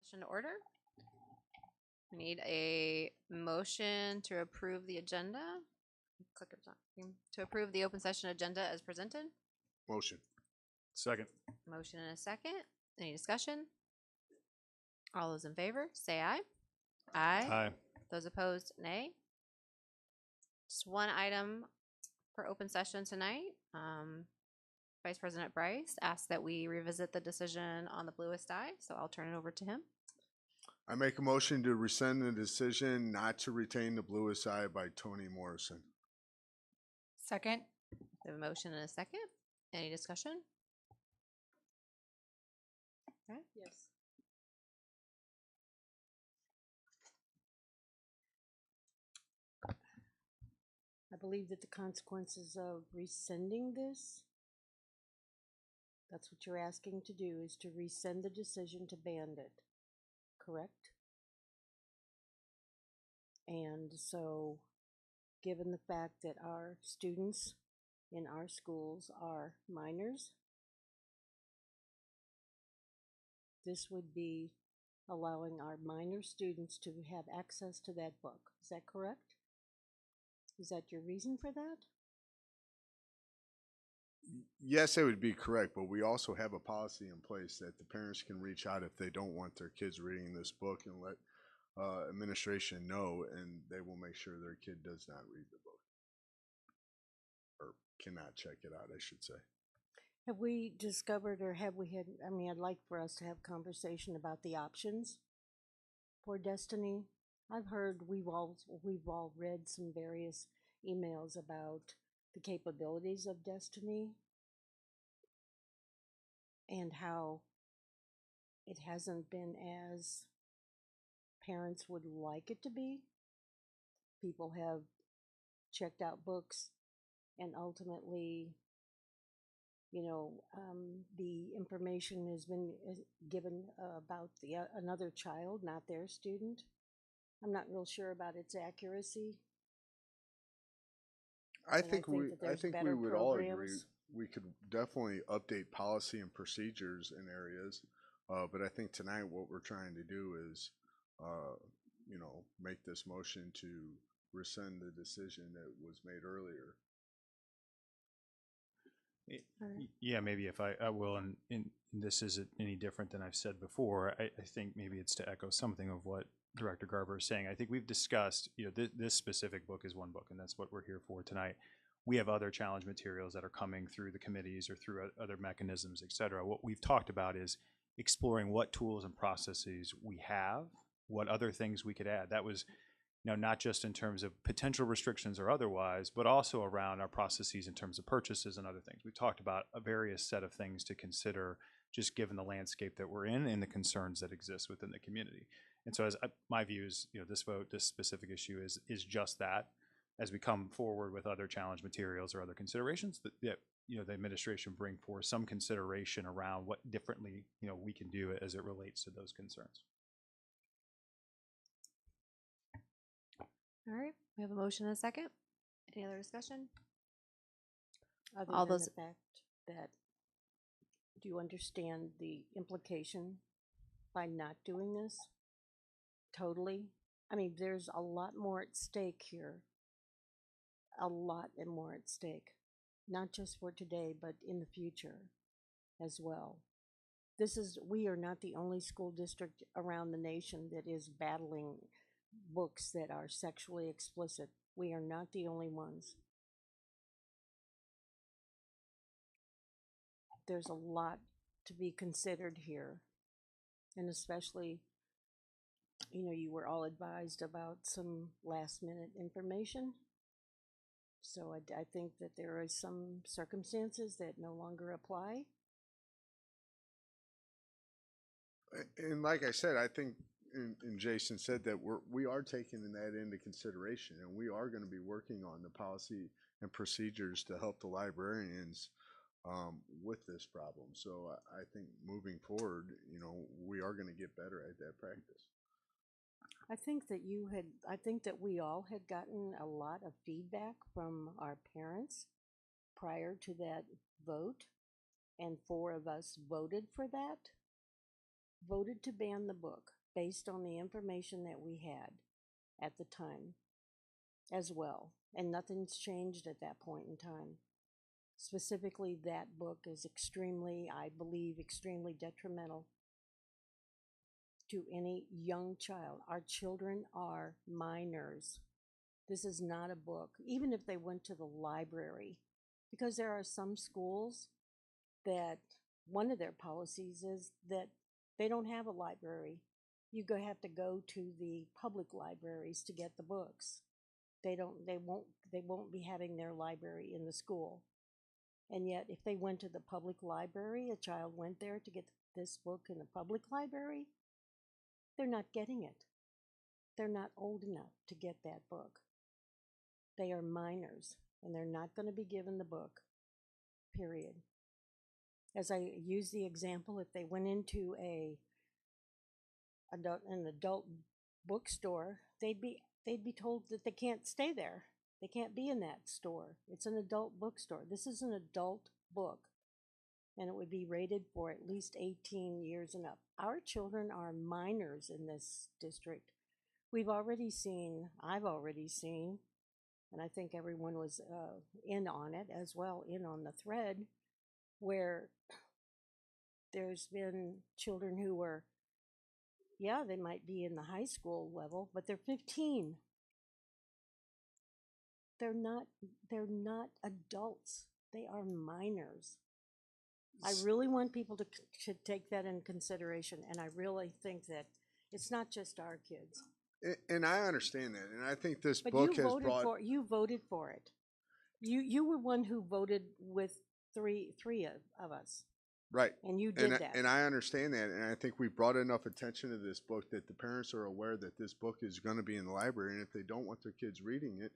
Session to order. We need a motion to approve the agenda. Clicker's not working. To approve the open session agenda as presented. Motion. Second. Motion and a second. Any discussion? All those in favor, say aye. Aye. Aye. Those opposed, nay. Just one item for open session tonight. Vice President Bryce asked that we revisit the decision on the bluest eye, so I'll turn it over to him. I make a motion to rescind the decision not to retain the bluest eye by Toni Morrison. Second. We have a motion and a second. Any discussion? Okay. Yes. I believe that the consequences of rescinding this, that's what you're asking to do, is to rescind the decision to ban it, correct? And so, given the fact that our students in our schools are minors, this would be allowing our minor students to have access to that book. Is that correct? Is that your reason for that? Yes, that would be correct, but we also have a policy in place that the parents can reach out if they don't want their kids reading this book and let administration know, and they will make sure their kid does not read the book. Or cannot check it out, I should say. Have we discovered, or have we had, I mean, I'd like for us to have conversation about the options for Destiny. I've heard we've all read some various emails about the capabilities of Destiny and how it hasn't been as parents would like it to be. People have checked out books and ultimately, the information has been given about another child, not their student. I'm not real sure about its accuracy. I And think we that there's we better would all agree programs. we could definitely update policy and procedures in areas, but I think tonight what we're trying to do is, make this motion to rescind the decision that was made earlier. Yeah, maybe if I will, and this isn't any different than I've said before. I think maybe it's to echo something of what Director Garber is saying. I think we've discussed, this specific book is one book, and that's what we're here for tonight. We have other challenge materials that are coming through the committees or through other mechanisms, et cetera. What we've talked about is exploring what tools and processes we have, what other things we could add. That was, not just in terms of potential restrictions or otherwise, but also around our processes in terms of purchases and other things. We talked about a various set of things to consider, just given the landscape that we're in and the concerns that exist within the community. And so, as my view is, this specific issue is just that. As we come forward with other challenge materials or other considerations, that the administration bring forth some consideration around what differently we can do as it relates to those concerns. All right. We have a motion and a second. Any other discussion? Other All than those- the fact that, do you understand the implication by not doing this? Totally. I mean, there's a lot more at stake here. A lot and more at stake. Not just for today, but in the future as well. We are not the only school district around the nation that is battling books that are sexually explicit. We are not the only ones. There's a lot to be considered here. And especially, you were all advised about some last minute information. So I think that there are some circumstances that no longer apply. And like I said, I think, and Jason said that we are taking that into consideration, and we are going to be working on the policy and procedures to help the librarians with this problem. So I think moving forward, we are going to get better at that practice. I think that we all had gotten a lot of feedback from our parents prior to that vote, and 4 of us voted for that, voted to ban the book. based on the information that we had at the time as well. And nothing's changed at that point in time. Specifically, that book is extremely, I believe, extremely detrimental to any young child. Our children are minors. This is not a book, even if they went to the library, because there are some schools that one of their policies is that they don't have a library. You have to go to the public libraries to get the books. They won't be having their library in the school. And yet, if they went to the public library, a child went there to get this book in the public library, they're not getting it. They're not old enough to get that book. They are minors, and they're not going to be given the book, period. As I use the example, if they went into an adult bookstore, they'd be told that they can't stay there. They can't be in that store. It's an adult bookstore. This is an adult book, and it would be rated for at least 18 years and up. Our children are minors in this district. I've already seen, and I think everyone was in on it as well, in on the thread, where there's been children who were, they might be in the high school level, but they're 15. They're not adults. They are minors. I really want people to take that in consideration, and I really think that it's not just our kids. And I understand that, and I think this But book has brought. You voted for it. You were one who voted with three of us. Right. And you did that. And I understand that, and I think we brought enough attention to this book that the parents are aware that this book is going to be in the library, and if they don't want their kids reading it,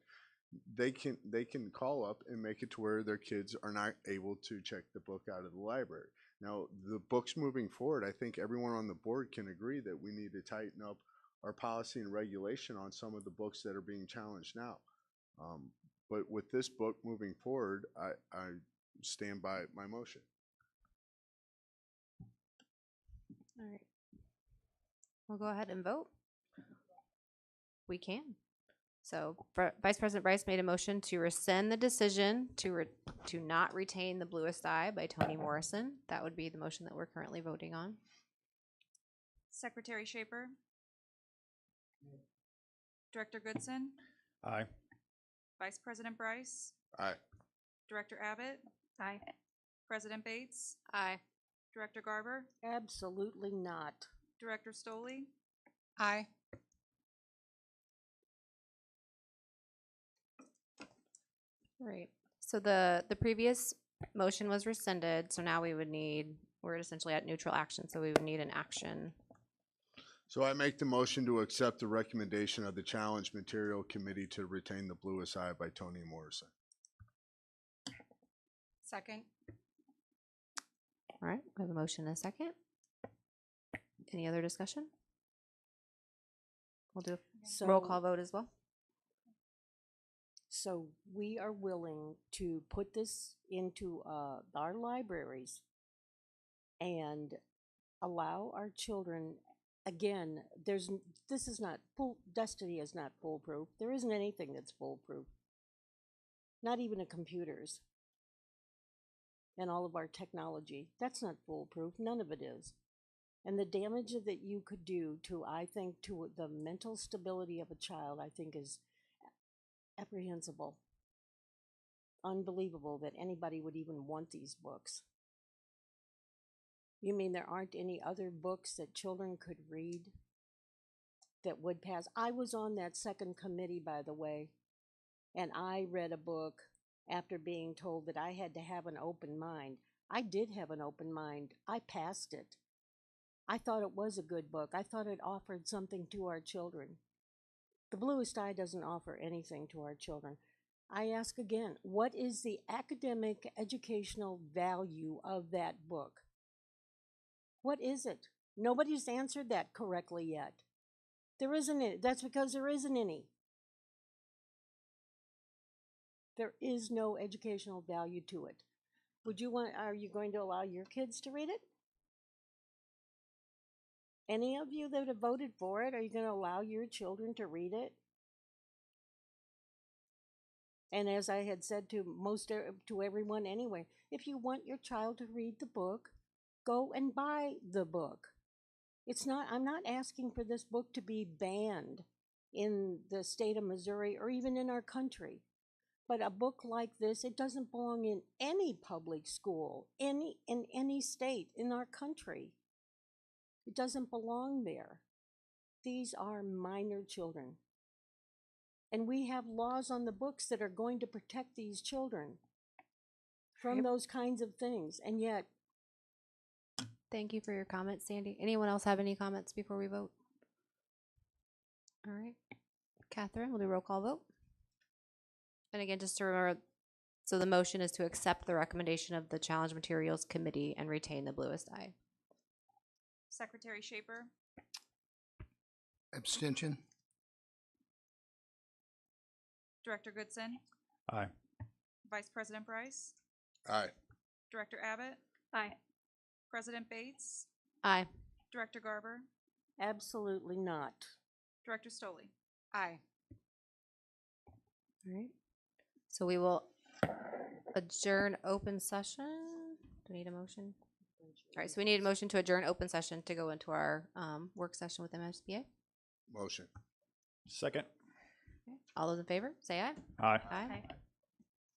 they can call up and make it to where their kids are not able to check the book out of the library. Now, the books moving forward, I think everyone on the board can agree that we need to tighten up our policy and regulation on some of the books that are being challenged now. But with this book moving forward, I stand by my motion. All right. We'll go ahead and vote. We can. So Vice President Bryce made a motion to rescind the decision to not retain the Bluest Eye by Toni Morrison. That would be the motion that we're currently voting on. Secretary Shaper? Director Goodson? Aye. Vice President Bryce? Aye. Director Abbott? Aye. President Bates? Aye. Director Garber? Absolutely not. Director Stoley? Aye. All right. So the previous motion was rescinded, so now we're essentially at neutral action, so we would need an action. So I make the motion to accept the recommendation of the Challenge Material Committee to retain the Bluest Eye by Toni Morrison. Second. All right. We have a motion and a second. Any other discussion? We'll do a roll call vote as well. So we are willing to put this into our libraries and allow our children. Again, this is not Destiny is not foolproof. There isn't anything that's foolproof. Not even a computers and all of our technology. That's not foolproof. None of it is. And the damage that you could do to the mental stability of a child, I think is apprehensible. Unbelievable that anybody would even want these books. You mean there aren't any other books that children could read that would pass? I was on that second committee, by the way, and I read a book after being told that I had to have an open mind. I did have an open mind. I passed it. I thought it was a good book. I thought it offered something to our children. The Bluest Eye doesn't offer anything to our children. I ask again, what is the academic, educational value of that book? What is it? Nobody's answered that correctly yet. There isn't any. That's because there isn't any. There is no educational value to it. Are you going to allow your kids to read it? Any of you that have voted for it, are you going to allow your children to read it? And as I had said to to everyone anyway, if you want your child to read the book, go and buy the book. I'm not asking for this book to be banned in the state of Missouri or even in our country. But a book like this, it doesn't belong in any public school, in any state in our country. It doesn't belong there. These are minor children. And we have laws on the books that are going to protect these children from Right. those kinds of things. And yet, Thank you for your comments, Sandy. Anyone else have any comments before we vote? All right. Catherine, we'll do a roll call vote. And again, just to remember, so the motion is to accept the recommendation of the Challenge Materials Committee and retain the bluest eye. Secretary Shaper, Abstention? Director Goodson, Aye. Vice President Bryce, Aye. Director Abbott, Aye. President Bates, Aye. Director Garber, absolutely not. Director Stoley. Aye. All right. So we will adjourn open session. Do we need a motion? All right, so we need a motion to adjourn open session to go into our work session with MSBA. Motion. Second. All those in favor, say aye. Aye. Aye.